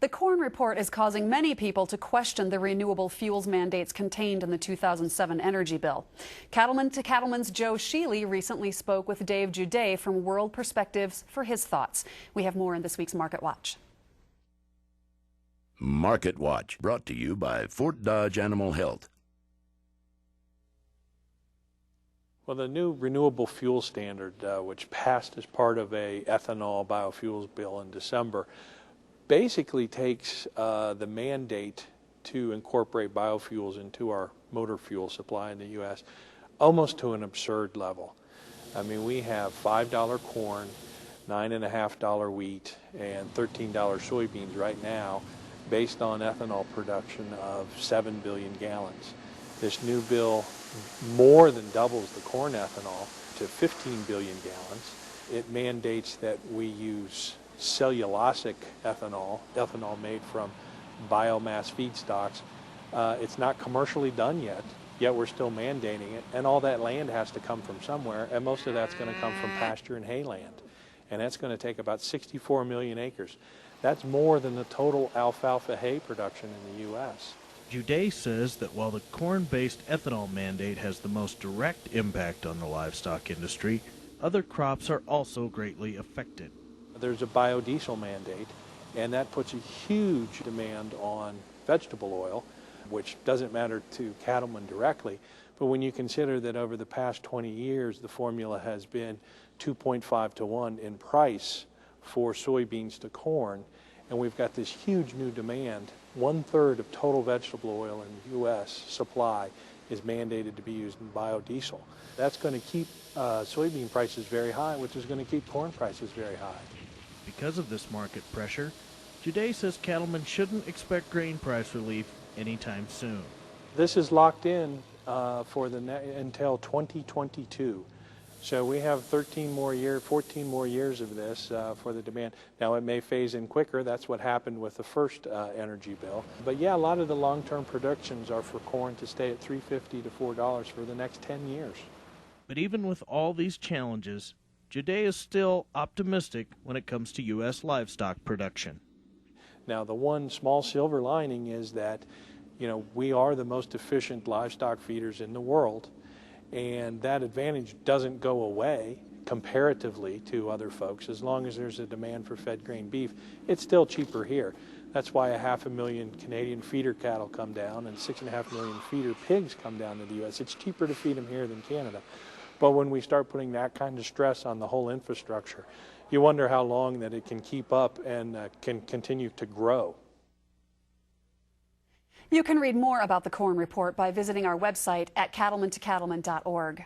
The corn report is causing many people to question the renewable fuels mandates contained in the 2007 energy bill. Cattleman to Cattleman's Joe Sheely recently spoke with Dave Juday from World Perspectives for his thoughts. We have more in this week's Market Watch. Market Watch, brought to you by Fort Dodge Animal Health. Well, the new renewable fuel standard, which passed as part of a ethanol biofuels bill in December, basically takes the mandate to incorporate biofuels into our motor fuel supply in the U.S. almost to an absurd level. I mean, we have $5 corn, $9.50 wheat, and $13 soybeans right now based on ethanol production of 7 billion gallons. This new bill more than doubles the corn ethanol to 15 billion gallons. It mandates that we use cellulosic ethanol made from biomass feedstocks. It's not commercially done yet we're still mandating it, and all that land has to come from somewhere, and most of that's going to come from pasture and hayland, and that's going to take about 64 million acres. That's more than the total alfalfa hay production in the U.S. Juday says that while the corn-based ethanol mandate has the most direct impact on the livestock industry, other crops are also greatly affected. There's a biodiesel mandate, and that puts a huge demand on vegetable oil, which doesn't matter to cattlemen directly. But when you consider that over the past 20 years, the formula has been 2.5 to 1 in price for soybeans to corn, and we've got this huge new demand. 1/3 of total vegetable oil in the U.S. supply is mandated to be used in biodiesel. That's going to keep soybean prices very high, which is going to keep corn prices very high. Because of this market pressure, Juday says cattlemen shouldn't expect grain price relief anytime soon. This is locked in until 2022. So we have 14 more years of this for the demand. Now it may phase in quicker. That's what happened with the first energy bill. But yeah, a lot of the long-term predictions are for corn to stay at $3.50 to $4 for the next 10 years. But even with all these challenges, Juday is still optimistic when it comes to U.S. livestock production. Now the one small silver lining is that, we are the most efficient livestock feeders in the world. And that advantage doesn't go away comparatively to other folks. As long as there's a demand for fed grain beef, it's still cheaper here. That's why 500,000 Canadian feeder cattle come down and 6.5 million feeder pigs come down to the U.S. It's cheaper to feed them here than Canada. But when we start putting that kind of stress on the whole infrastructure, you wonder how long that it can keep up and can continue to grow. You can read more about the corn report by visiting our website at cattlemantocattleman.org.